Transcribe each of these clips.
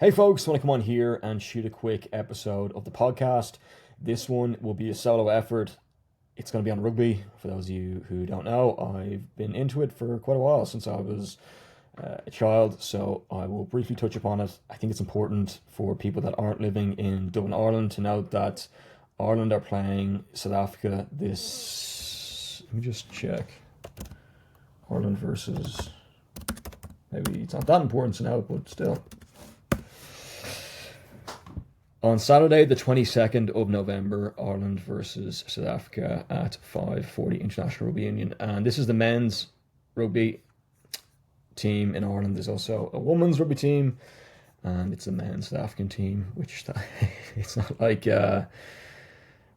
Hey folks, want to come on here and shoot a quick episode of the podcast. This one will be a solo effort. It's going to be on rugby. For those of you who don't know, I've been into it for quite a while, since I was a child, so I will briefly touch upon it. I think it's important for people that aren't living in Dublin, Ireland, to note that Ireland are playing South Africa this. Let me just check. Ireland versus. Maybe it's not that important to note, but still. On Saturday, the 22nd of November, Ireland versus South Africa at 5:40 International Rugby Union. And this is the men's rugby team in Ireland. There's also a women's rugby team, and it's the men's South African team, which it's not like, I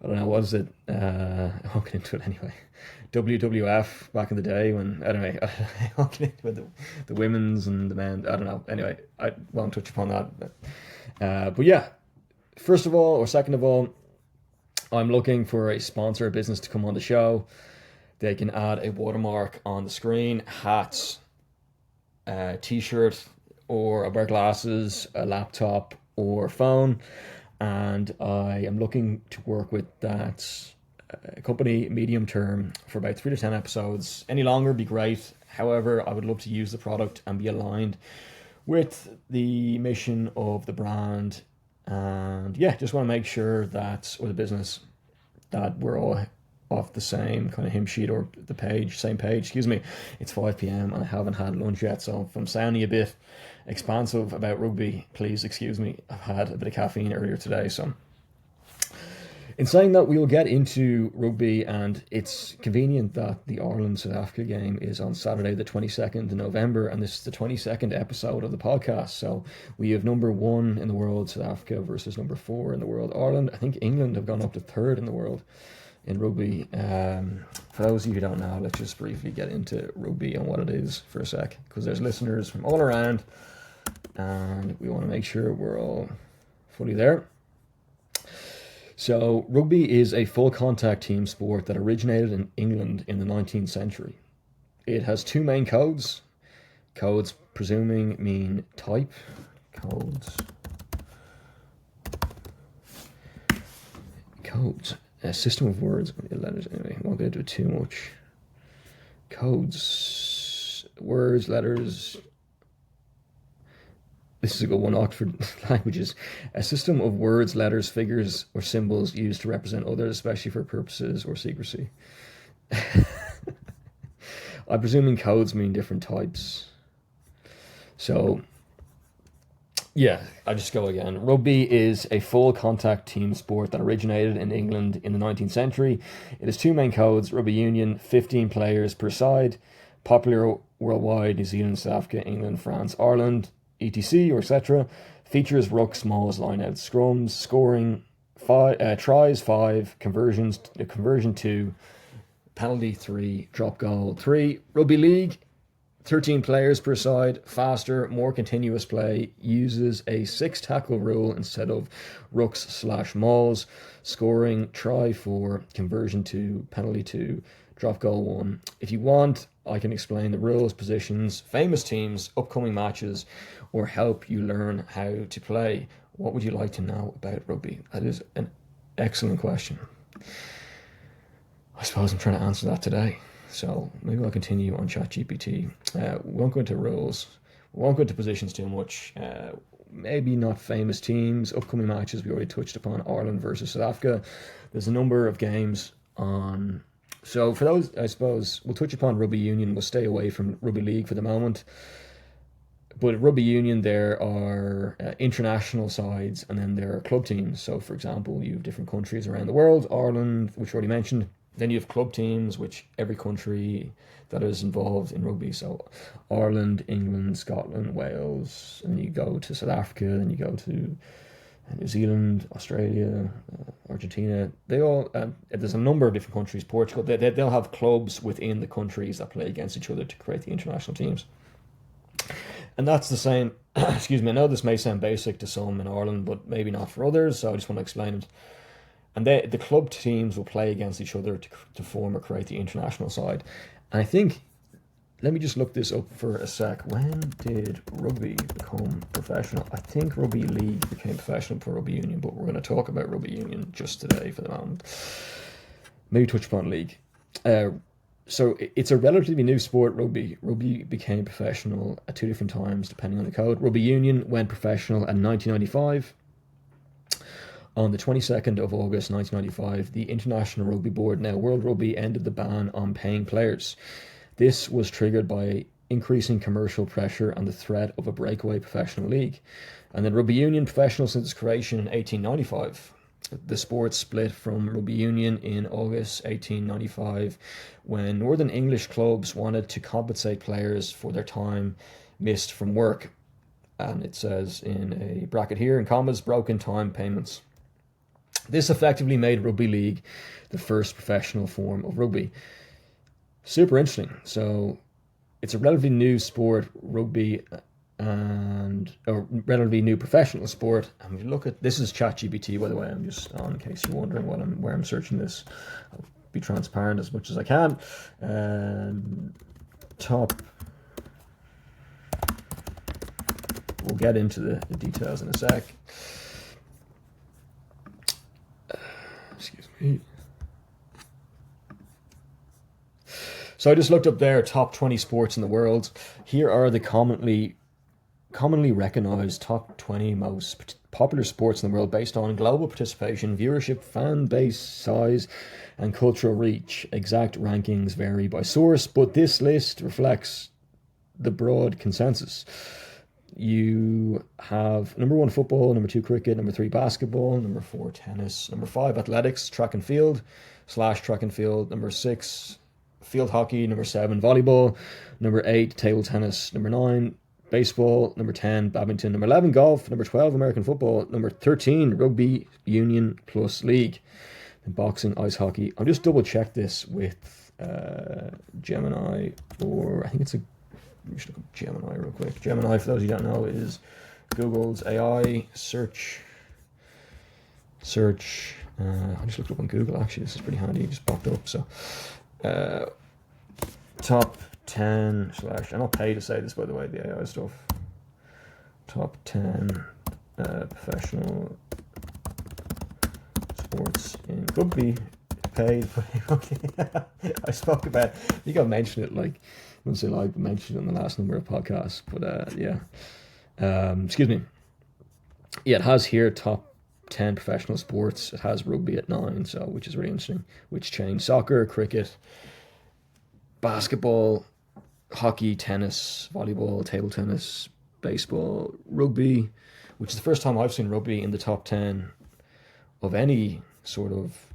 don't know, what is it? I won't get into it anyway. WWF back in the day when, anyway, I won't get into the women's and the men. I don't know. Anyway, I won't touch upon that. But yeah. First of all, or second of all, I'm looking for a sponsor, a business to come on the show. They can add a watermark on the screen, hats, a t-shirt, or a pair of glasses, a laptop, or phone. And I am looking to work with that company medium term for about 3 to 10 episodes. Any longer would be great. However, I would love to use the product and be aligned with the mission of the brand. And yeah, just want to make sure that with the business that we're all off the same kind of hymn sheet, or the page, same page, excuse me. It's 5 p.m. and I haven't had lunch yet, so if I'm sounding a bit expansive about rugby, please excuse me. I've had a bit of caffeine earlier today, so in saying that, we will get into rugby, and it's convenient that the Ireland-South Africa game is on Saturday the 22nd of November, and this is the 22nd episode of the podcast. So we have number 1 in the world, South Africa, versus number 4 in the world, Ireland. I think England have gone up to 3rd in the world in rugby. For those of you who don't know, let's just briefly get into rugby and what it is for a sec, because there's listeners from all around, and we want to make sure we're all fully there. So, rugby is a full contact team sport that originated in England in the 19th century. It has 2 main codes. Codes, presuming, mean type. Codes. Codes. A system of words. Letters, anyway. I won't get into it too much. Codes. Words, letters. This is a good one. Oxford Languages. A system of words, letters, figures, or symbols used to represent others, especially for purposes or secrecy. I'm presuming codes mean different types. So, yeah, I just go again. Rugby is a full contact team sport that originated in England in the 19th century. It has 2 main codes. Rugby Union, 15 players per side. Popular worldwide, New Zealand, South Africa, England, France, Ireland, etc. or etc. Features ruck, smalls, line-outs, scrums, scoring, tries 5, conversion 2, penalty 3, drop goal 3. Rugby League, 13 players per side, faster, more continuous play, uses a 6 tackle rule instead of rucks/mauls, scoring try 4, conversion 2, penalty 2, drop goal 1. If you want, I can explain the rules, positions, famous teams, upcoming matches, or help you learn how to play. What would you like to know about rugby? That is an excellent question. I suppose I'm trying to answer that today. So maybe I'll continue on ChatGPT. We won't go into rules. We won't go into positions too much. Maybe not famous teams, upcoming matches. We already touched upon Ireland versus South Africa. There's a number of games on. So for those, I suppose, we'll touch upon Rugby Union. We'll stay away from Rugby League for the moment. But Rugby Union, there are international sides, and then there are club teams. So, for example, you have different countries around the world. Ireland, which we already mentioned. Then you have club teams, which every country that is involved in rugby. So, Ireland, England, Scotland, Wales. And you go to South Africa, then you go to New Zealand, Australia, Argentina. They all there's a number of different countries. Portugal, they'll have clubs within the countries that play against each other to create the international teams. And that's the same. Excuse me, I know this may sound basic to some in Ireland, but maybe not for others, so I just want to explain it. And the club teams will play against each other to form or create the international side. And I think let me just look this up for a sec. When did rugby become professional? I think rugby league became professional for rugby union, but we're going to talk about rugby union just today for the moment. Maybe touch upon league. So it's a relatively new sport, rugby. Rugby became professional at 2 different times, depending on the code. Rugby union went professional in 1995. On the 22nd of August 1995, the International Rugby Board, now World Rugby, ended the ban on paying players. This was triggered by increasing commercial pressure and the threat of a breakaway professional league. And then rugby union, professional since its creation in 1895. The sport split from rugby union in August 1895 when Northern English clubs wanted to compensate players for their time missed from work. And it says in a bracket here, in commas, broken time payments. This effectively made rugby league the first professional form of rugby. Super interesting. So it's a relatively new sport, rugby, and a relatively new professional sport. And we look at, this is ChatGPT, by the way. I'm just on, in case you're wondering where I'm searching this. I'll be transparent as much as I can. We'll get into the details in a sec. Excuse me. So I just looked up there, top 20 sports in the world. Here are the commonly recognized top 20 most popular sports in the world based on global participation, viewership, fan base size, and cultural reach. Exact rankings vary by source, but this list reflects the broad consensus. You have number 1 football, number 2 cricket, number 3 basketball, number 4 tennis, number 5 athletics, track and field, number 6 field hockey, number 7 volleyball, number 8 table tennis, number 9 baseball, number 10 badminton, number 11 golf, number 12 American football, number 13 rugby union plus league, and boxing, ice hockey. I'll just double check this with Gemini, or I think it's we should look up Gemini real quick. Gemini, for those who don't know, is Google's AI search. I just looked up on Google, actually. This is pretty handy. It just popped up. So, top 10 / I'm not paid to say this, by the way, the AI stuff. Top 10 professional sports in rugby. Paid. Okay. I spoke about, I think I mentioned it, like, I wouldn't say like mentioned in the last number of podcasts, but yeah. Excuse me. Yeah, it has here top 10 professional sports. It has rugby at 9, so which is really interesting. Which changed soccer, cricket, basketball, hockey, tennis, volleyball, table tennis, baseball, rugby, which is the first time I've seen rugby in the top 10 of any sort of.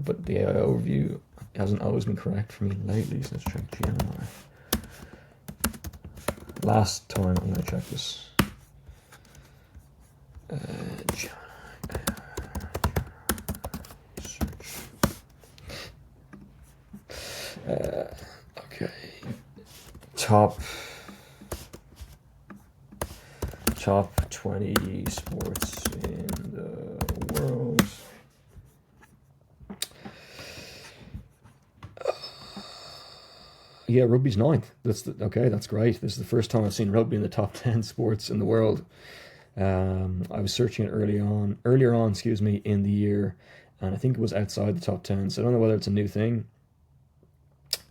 But the AI overview hasn't always been correct for me lately, so let's check Gemini. Last time, I'm going to check this. Gemini search. Okay. Top 20 sports in the world. Yeah, rugby's 9th. That's great. This is the first time I've seen rugby in the top 10 sports in the world. I was searching it earlier on, in the year, and I think it was outside the top 10. So I don't know whether it's a new thing,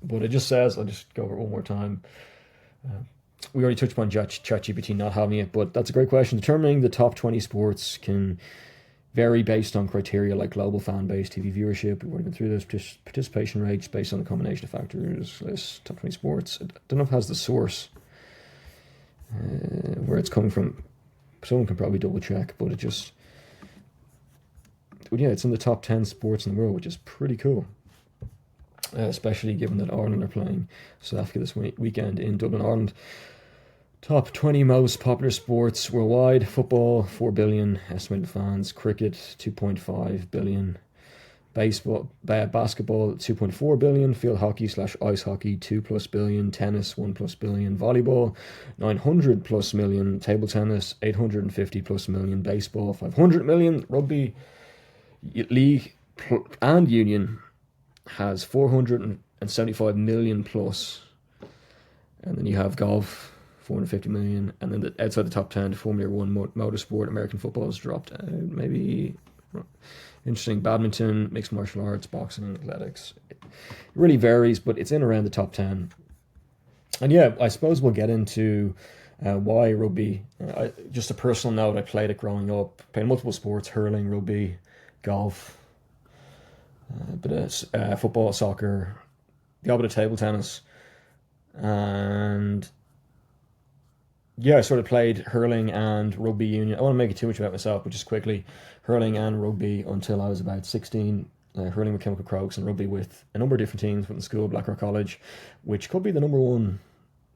but it just says, I'll just go over it one more time. We already touched upon ChatGPT not having it, but that's a great question. Determining the top 20 sports can vary based on criteria like global fan base, TV viewership. We've already been through this. Participation rates based on the combination of factors. List top 20 sports. I don't know if it has the source where it's coming from. Someone can probably double check, but it's in the top 10 sports in the world, which is pretty cool. Especially given that Ireland are playing South Africa this weekend in Dublin, Ireland. Top 20 most popular sports worldwide. Football, 4 billion estimated fans. Cricket, 2.5 billion. Basketball, 2.4 billion. Field hockey / ice hockey, 2+ billion. Tennis, 1+ billion. Volleyball, 900+ million. Table tennis, 850+ million. Baseball, 500 million. Rugby league and union has 475 million plus And then you have golf, 450 million, and then outside the top 10, Formula One, motorsport, American football has dropped out. Maybe interesting. Badminton, mixed martial arts, boxing, athletics. It really varies, but it's in around the top 10. And yeah, I suppose we'll get into why rugby. Just a personal note, I played it growing up. Played multiple sports: hurling, rugby, golf, a bit of football, soccer, the odd bit of table tennis, and yeah, I sort of played hurling and rugby union. I won't make it too much about myself, but just quickly, hurling and rugby until I was about 16. Hurling with Chemical Crokes and rugby with a number of different teams within school, Blackrock College, which could be the number one.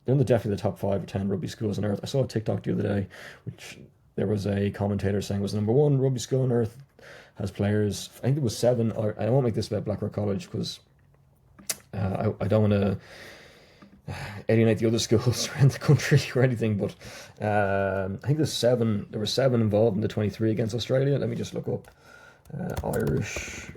They're definitely the top 5 or 10 rugby schools on earth. I saw a TikTok the other day, which there was a commentator saying was the number 1 rugby school on earth. Has players, I think it was 7. I won't make this about Blackrock College because I don't want to alienate the other schools around the country or anything, but I think there's 7. There were 7 involved in the 23 against Australia. Let me just look up Irish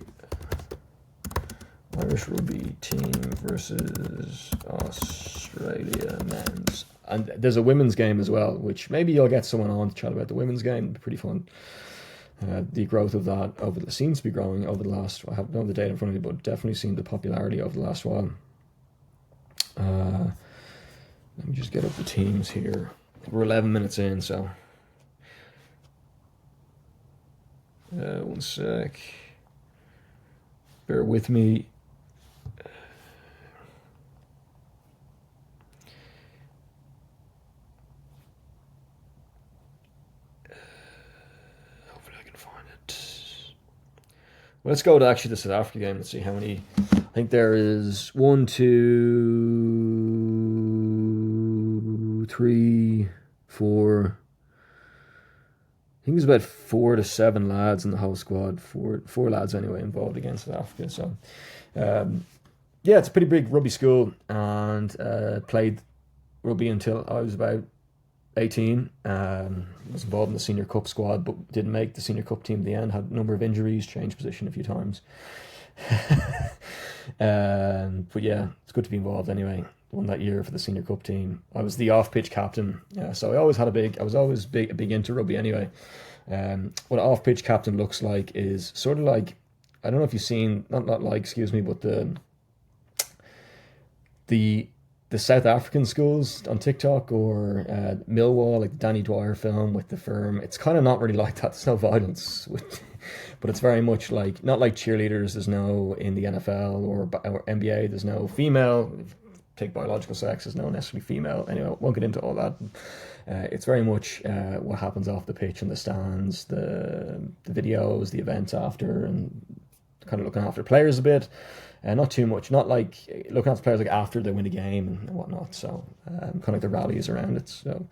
rugby team versus Australia men's. And there's a women's game as well, which maybe you'll get someone on to chat about the women's game. It'd be pretty fun. The growth of that seems to be growing over the last. I don't have the data in front of me, but definitely seen the popularity over the last while. Let me just get up the teams here. We're 11 minutes in, so one sec. Bear with me. Hopefully I can find it. Well, let's go to actually the South Africa game. Let's see how many. I think there is 1, 2, 3, 4. I think there's about 4 to 7 lads in the whole squad. Four lads anyway involved against South Africa. So, yeah, it's a pretty big rugby school, and played rugby until I was about 18. Was involved in the senior cup squad, but didn't make the senior cup team at the end. Had a number of injuries, changed position a few times. But yeah, it's good to be involved anyway. Won that year for the senior cup team. I was the off-pitch captain, so I was always big into rugby anyway. What an off-pitch captain looks like is sort of like, I don't know if you've seen, but the South African schools on TikTok, or Millwall, like the Danny Dwyer film with the firm. It's kind of not really like that. There's no violence but it's very much like, not like cheerleaders. There's no, in the NFL or NBA, there's no female. Take biological sex, there's no necessarily female. Anyway, I won't get into all that. It's very much what happens off the pitch in the stands, the videos, the events after, and kind of looking after players a bit. Not too much, not like looking after players like after they win a game and whatnot. So kind of like the rallies around it. So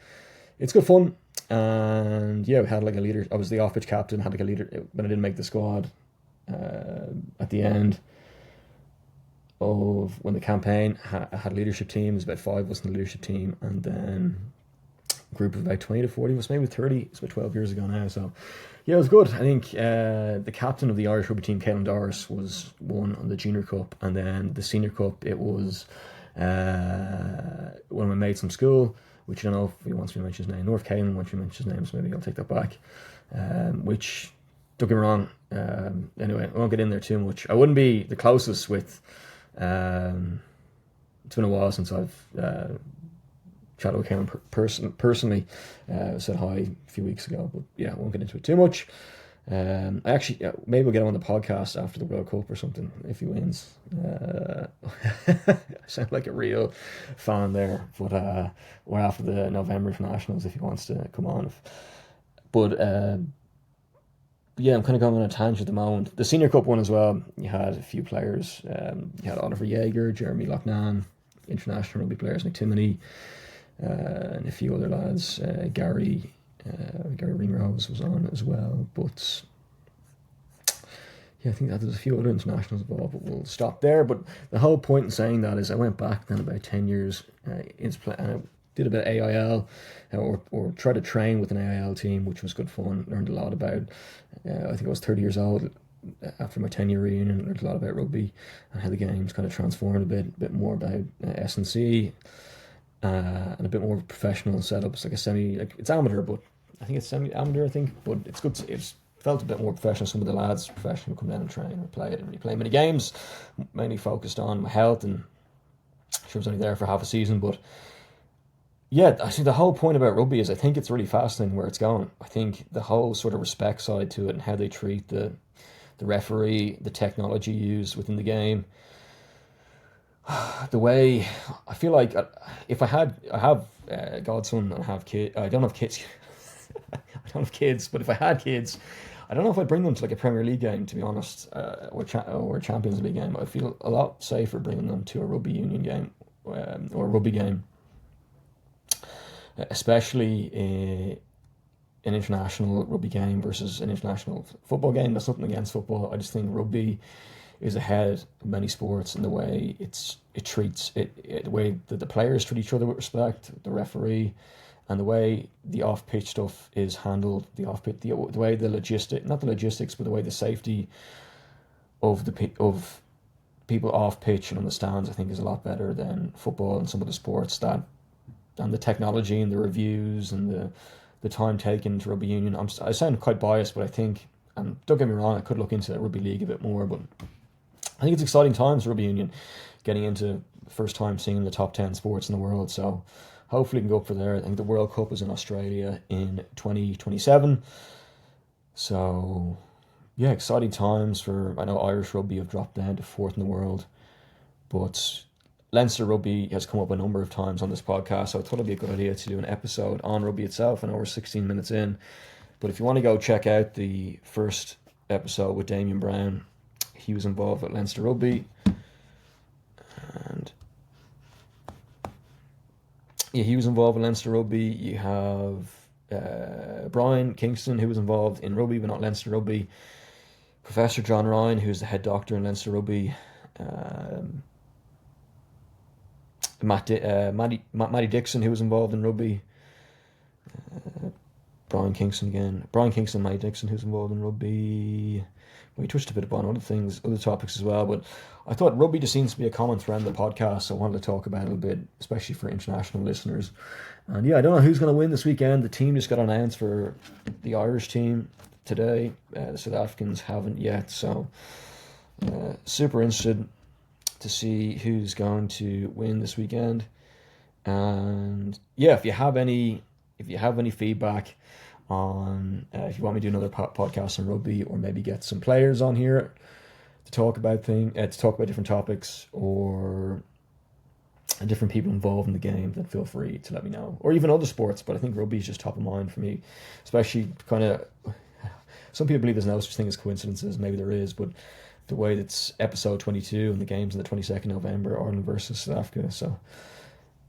it's good fun. And yeah, we had like a leader. I was the off-pitch captain, had like a leader, but I didn't make the squad at the end of when the campaign. I had a leadership team. It was about 5 of us in the leadership team, and then a group of about 20 to 40 of us, maybe 30. It's about 12 years ago now. So yeah, it was good. I think the captain of the Irish rugby team, Caelen Doris, was won on the junior cup, and then the senior cup, it was one of my mates from school, which I don't know if he wants me to mention his name. North Caelen wants me to mention his name, so maybe I'll take that back. Which, don't get me wrong. Anyway, I won't get in there too much. I wouldn't be the closest with. It's been a while since I've chatted with Caelen personally. Said hi a few weeks ago, but yeah, I won't get into it too much. I actually, maybe we'll get him on the podcast after the World Cup or something if he wins. I sound like a real fan there, but or after the November internationals if he wants to come on. But yeah, I'm kind of going on a tangent at the moment. The Senior Cup one as well, you had a few players. You had Oliver Jaeger, Jeremy Loughnane, international rugby players, McTimoney, and a few other lads. Gary Ringrose was on as well. But yeah, I think that there's a few other internationals involved, but we'll stop there. But the whole point in saying that is I went back then about 10 years into play, and I did a bit of AIL, or tried to train with an AIL team, which was good fun. Learned a lot about, I think I was 30 years old after my 10-year reunion. Learned a lot about rugby and how the game's kind of transformed a bit more about S&C. and a bit more professional setup. It's like it's amateur, but I think it's semi-amateur. I think, but it's good. It's felt a bit more professional. Some of the lads professional come down and train or play. I didn't really play many games, mainly focused on my health, and she was only there for half a season. But yeah, I think the whole point about rugby is I think it's really fascinating where it's going. I think the whole sort of respect side to it and how they treat the referee, the technology used within the game, the way I feel like if I have godson and I have kid, I don't have kids. I don't have kids, but if I had kids, I don't know if I'd bring them to like a Premier League game, to be honest, or a Champions League game. I feel a lot safer bringing them to a rugby union game or a rugby game, especially an international rugby game versus an international football game. That's nothing against football. I just think rugby is ahead of many sports in the way it treats it, the way that the players treat each other with respect, the referee, and the way the off pitch stuff is handled. The off pitch, the way not the logistics, but the way the safety of people off pitch and on the stands, I think, is a lot better than football and some of the sports and the technology and the reviews and the time taken to rugby union. I sound quite biased, but I think, and don't get me wrong, I could look into rugby league a bit more, but I think it's exciting times for rugby union, getting into first time seeing the top 10 sports in the world. So hopefully we can go up for there. I think the World Cup is in Australia in 2027. So yeah, exciting times I know Irish rugby have dropped down to 4th in the world, but Leinster rugby has come up a number of times on this podcast, so I thought it'd be a good idea to do an episode on rugby itself. I know we're 16 minutes in, but if you want to go check out the first episode with Damien Brown, he was involved with Leinster rugby, and yeah, he was involved with Leinster rugby. You have Brian Kingston, who was involved in rugby but not Leinster rugby. Professor John Ryan, who's the head doctor in Leinster rugby. Matty Dixon, who was involved in rugby. Brian Kingston, Matty Dixon, who's involved in rugby. We touched a bit upon other topics as well, but I thought rugby just seems to be a common thread in the podcast, so I wanted to talk about it a bit, especially for international listeners. And yeah, I don't know who's going to win this weekend. The team just got announced for the Irish team today. The South Africans haven't yet, so super interested to see who's going to win this weekend. And yeah, if you have any feedback on if you want me to do another podcast on rugby, or maybe get some players on here to talk about different topics, or different people involved in the game, then feel free to let me know. Or even other sports, but I think rugby is just top of mind for me, especially kind of, some people believe there's no such thing as coincidences. Maybe there is, but the way that's episode 22 and the games on the 22nd November, Ireland versus South Africa. So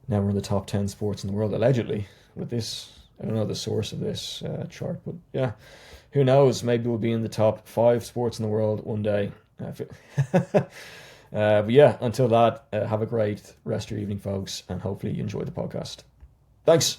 now we're in the top 10 sports in the world, allegedly, with this. I don't know the source of this chart, but yeah, who knows? Maybe we'll be in the top 5 sports in the world one day. But yeah, until that, have a great rest of your evening, folks, and hopefully you enjoy the podcast. Thanks.